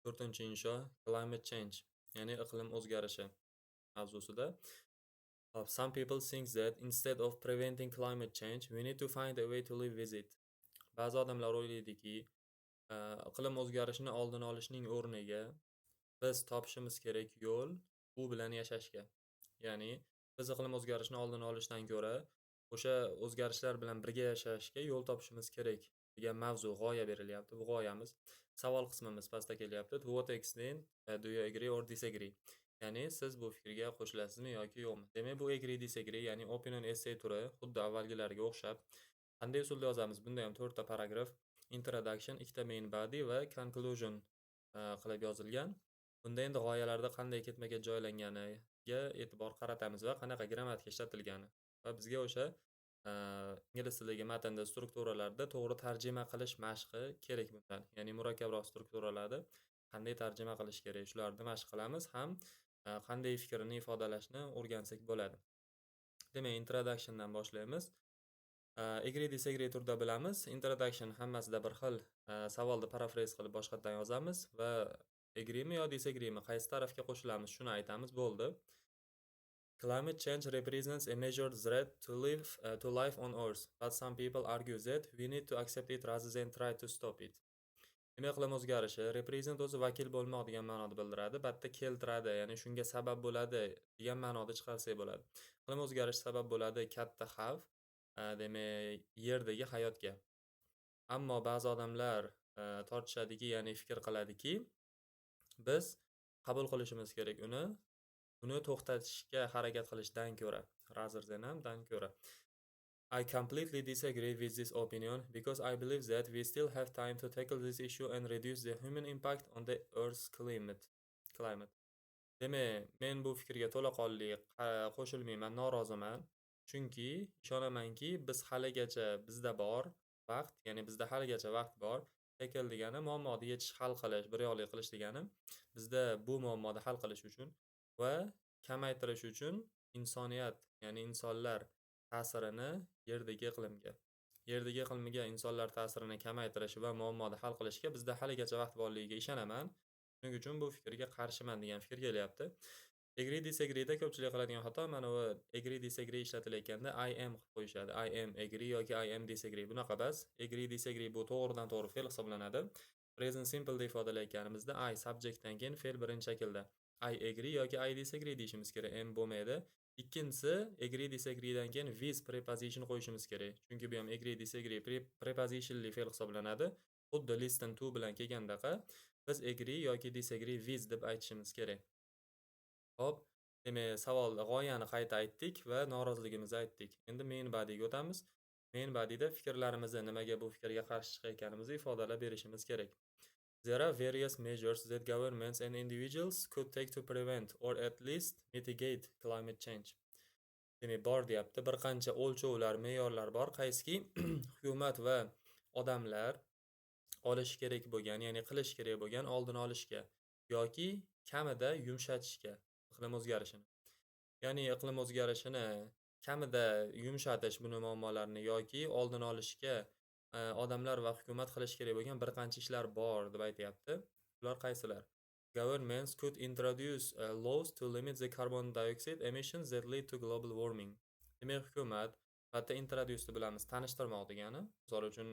Insho climate change, ya'ni iqlim o'zgarishi mavzusida. Some people think that instead of preventing climate change, we need to find a way to live with it. Ba'zi odamlar o'ylaydiki, iqlim o'zgarishini oldini olishning o'rniga biz topishimiz kerak yo'l u bilan yashashga. Ya'ni biz iqlim o'zgarishini oldini olishdan ko'ra, o'sha o'zgarishlar bilan birga yashashga yo'l topishimiz kerak degan mavzu, g'oya berilyapti. Bu g'oyamiz savol qismimiz pastda kelyapti. To what extent do you agree or disagree? Ya'ni siz bu fikrga qo'shilasizmi yoki yo'qmi? Demak, bu agree disagree, ya'ni opinion essay turi xuddi avvalgilariga o'xshab qanday usulda yozamiz? Bunda ham 4 ta paragraf, introduction, ikkita main body va conclusion qilib yozilgan. Bunda endi g'oyalarda qanday ketma-ket joylanganiga e'tibor qaratamiz va qanaqa grammatika ishlatilgani va bizga o'sha ingliz tilidagi matnda strukturalarda to'g'ri tarjima qilish mashqi kerak bundan. Ya'ni murakkabroq strukturalarni qanday tarjima qilish kerak, shularni mashq qilamiz ham qanday fikrni ifodalashni o'rgansak bo'ladi. Demak, introduction dan boshlaymiz. Agree disagree turda bilamiz. Introduction hammasida bir xil savolni paraphrase qilib boshqatdan yozamiz va agree mi yo disagree mi, qaysi tarafga qo'shilamiz shuni aytamiz, bo'ldi. Climate change represents a major threat to life on Earth, but some people argue that we need to accept it rather than try to stop it. Demak, iqlim o'zgarishi represent o'zi vakil bo'lmoq degan ma'noni bildiradi, batda keltiradi, ya'ni shunga sabab bo'ladi degan ma'noda chiqarsak bo'ladi. Iqlim o'zgarishi sabab bo'ladi katta xavf, demak, yerdagi hayotga. Ammo ba'zi odamlar tortishadiki, ya'ni fikr qiladiki, biz qabul qilishimiz kerak uni to'xtatishga harakat qilishdan ko'ra, rather than ham dan ko'ra. I completely disagree with this opinion because I believe that we still have time to tackle this issue and reduce the human impact on the Earth's climate. Demak, men bu fikrga to'laqonli qo'shilmayman, noroziman. Chunki ishonamanki, bizda bor vaqt, ya'ni bizda haligacha vaqt bor. Tackle degani muammoni yechish, hal qilish, bir yo'li qilish degani. Bizda bu muammoni hal qilish uchun va kamaytirish uchun insoniyat, ya'ni insonlar ta'sirini yerdagi iqlimga insonlar ta'sirini kamaytirish va muammoni hal qilishga bizda haligacha vaqt borligiga ishonaman. Shuning uchun bu fikrga qarshiman degan fikr kelyapti. Agree disagree'da ko'pchilik qiladigan xato mana bu agree disagree ishlatilayotganda I am qilib qo'yishadi. I am agree yoki I am disagree. Bunaqa emas. Agree disagree bu to'g'ridan to'g'ri fe'l hisoblanadi. Present simple deb ifodalayotganimizda I subjectdan keyin fe'l birinchi shaklda. I agree yoki I disagree deyishimiz kerak. Am bo'lmaydi. Ikkinchisi agree disagreedan keyin with preposition qo'yishimiz kerak. Chunki bu ham agree disagree prepositionli fe'l hisoblanadi. Xuddi listen to bilan kelgandaqa biz agree yoki disagree with deb aytishimiz kerak. Hop, demak, savolni, g'oyani qayta aytdik va noroziligimizni aytdik. Endi main body'ga o'tamiz. Main body'da fikrlarimizni, nimaga bu fikrga qarshi chiqayotganimizni ifodalab berishimiz kerak. There are various measures that governments and individuals could take to prevent or at least mitigate climate change. Demak, bor deyapti. Bir qancha o'lchovlar, me'yorlar bor, qaysiki hukumat va odamlar olish kerak bo'lgan, ya'ni qilish kerak bo'lgan oldini olishga yoki kamida yumshatishga iqlim o'zgarishini. Ya'ni iqlim o'zgarishini kamida yumshatish buni muammolarini yoki oldini olishga odamlar va hukumat qilish kerak bo'lgan bir qancha ishlar bor deb aytayapti. Ular qaysilar? Governments could introduce laws to limit the carbon dioxide emissions that lead to global warming. Demak, hukumat hatto introduce bilamiz, tanishtirmoq degani. Misol uchun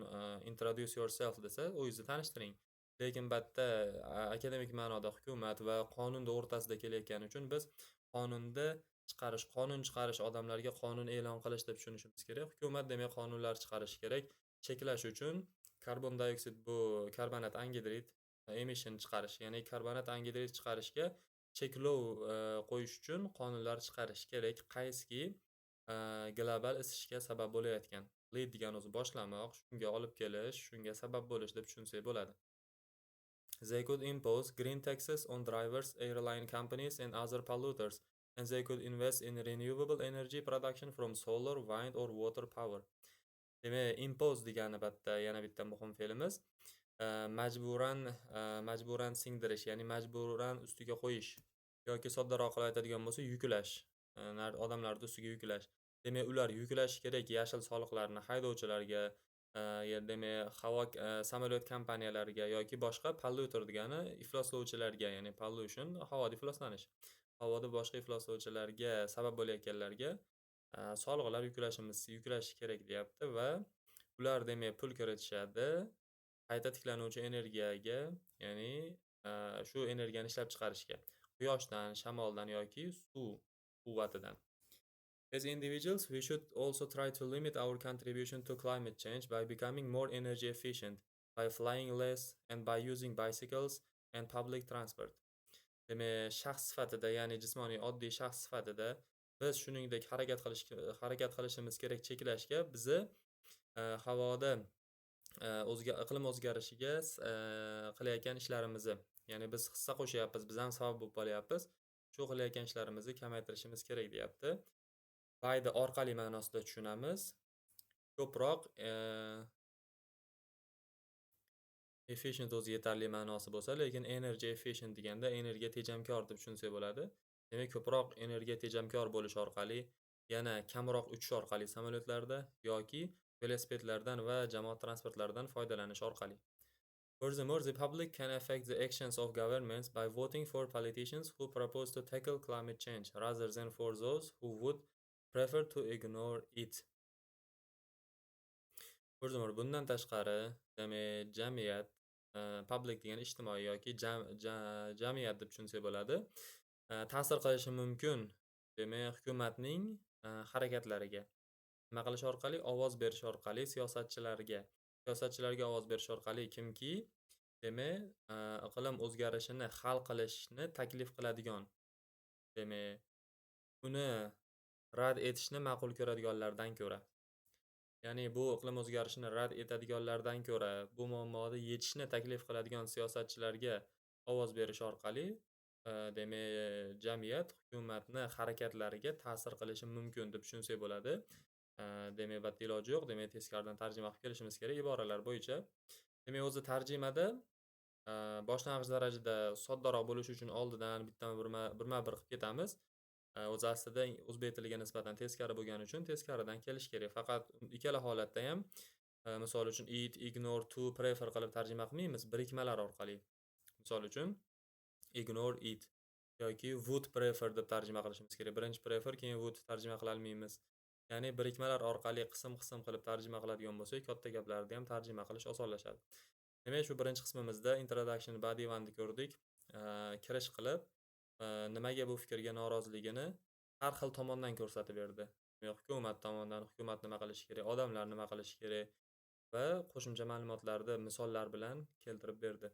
introduce yourself desa, o'zingizni tanishtiring. Lekin batda akademik ma'noda hukumat va qonunda o'rtasida kelayotgani uchun biz qonun chiqarish, odamlarga qonun e'lon qilish deb tushunishimiz kerak. Hukumat demak qonunlar chiqarish kerak. Cheklash uchun karbon dioksid bu karbonat angidrid emission chiqarish, ya'ni karbonat angidrid chiqarishga cheklov qo'yish uchun qonunlar chiqarish kerak. Qaysiki global isishga sabab bo'layotgan. Lead degan o'zi boshlamoq, shunga olib kelish, shunga sabab bo'lish deb tushunsak bo'ladi. They could impose green taxes on drivers, airline companies and other polluters, and they could invest in renewable energy production from solar, wind or water power. Demak, impose degani batda yana bitta muhim fe'limiz. Majburan singdirish, ya'ni majburan ustiga qo'yish yoki soddaroq qilib aytadigan bo'lsa, yuklash. Odamlarni ustiga yuklash. Demak, ular yuklashi kerak yashil soliqlarni haydovchilarga demak, samolyot kompaniyalariga yoki boshqa polluter degani ifloslovchilarga, ya'ni pollution havoda ifloslanish. Havoda boshqa ifloslovchilarga sabab bo'layotganlarga soliqlar yuklashi kerak deyapti va ular demak pul kiritishadi qayta tiklanuvchi energiyaga, ya'ni shu energiyani ishlab chiqarishga. Quyoshdan, shamoldan yoki suv quvvatidan. As individuals, we should also try to limit our contribution to climate change by becoming more energy efficient, by flying less, and by using bicycles and public transport. Demak, shaxs sifatida, ya'ni jismoniy oddiy shaxs sifatida biz shuningdek harakat qilishimiz kerak cheklashga, bizni havoda iqlim o'zgarishiga qilayotgan ishlarimizni, ya'ni biz hissa qo'shyapmiz, biz ham sabab bo'lib qolyapmiz. Shu qilayotgan ishlarimizni kamaytirishimiz kerak deyapti. By'ni orqali ma'nosida tushunamiz. Ko'proq efficient o'zi yetarli ma'nosi bo'lsa, lekin energy efficient deganda energiya tejamkor deb tushunsak bo'ladi. Demak, ko'proq energiya tejamkor bo'lish orqali, yana kamroq uchish orqali samolyotlarda yoki velosipedlardan va jamoat transportlaridan foydalanish orqali. Furthermore, the public can affect the actions of governments by voting for politicians who propose to tackle climate change rather than for those who would prefer to ignore it. Furthermore, bundan tashqari, demak, jamiyat, public degani ijtimoiy yoki jamiyat deb tushunsak bo'ladi. Ta'sir qilishi mumkin, demak, hukumatning harakatlariga. Nima qilish orqali? Ovoz berish orqali siyosatchilarga ovoz berish orqali kimki, demak, iqlim o'zgarishini hal qilishni taklif qiladigan, demak, uni rad etishni ma'qul ko'radiganlardan ko'ra. Ya'ni bu iqlim o'zgarishini rad etadiganlardan ko'ra, bu muammoni yechishni taklif qiladigan siyosatchilarga ovoz berish orqali, demak, jamiyat hukumatni harakatlariga ta'sir qilishi mumkin deb tushunsak bo'ladi. Demak, bitta iloji yo'q, demak, teskaridan tarjima qilib kelishimiz kerak iboralar bo'yicha. Demak, o'zi tarjimada boshlang'ich darajada soddaroq bo'lishi uchun oldidan birma-bir qilib ketamiz. O'zi aslida o'zbek tiliga nisbatan teskari bo'lgani uchun teskaridan kelish kerak. Faqat ikkala holatda ham, misol uchun eat, ignore, to, prefer qilib tarjima qilmaymiz, birikmalar orqali. Misol uchun ignore, eat yoki would prefer deb tarjima qilishimiz kerak. Birinchi prefer, keyin would tarjima qila olmaymiz. Ya'ni birikmalar orqali qism-qism qilib tarjima qiladigan bo'lsak, katta gaplarni ham tarjima qilish osonlashadi. Demak, shu birinchi qismimizda introduction body one'ni ko'rdik. Kirish qilib, nimaga bu fikrga noroziligini har xil tomondan ko'rsatib berdi. Hukumat tomonidan, hukumat nima qilishi kerak, odamlar nima qilishi kerak va qo'shimcha ma'lumotlarni misollar bilan keltirib berdi.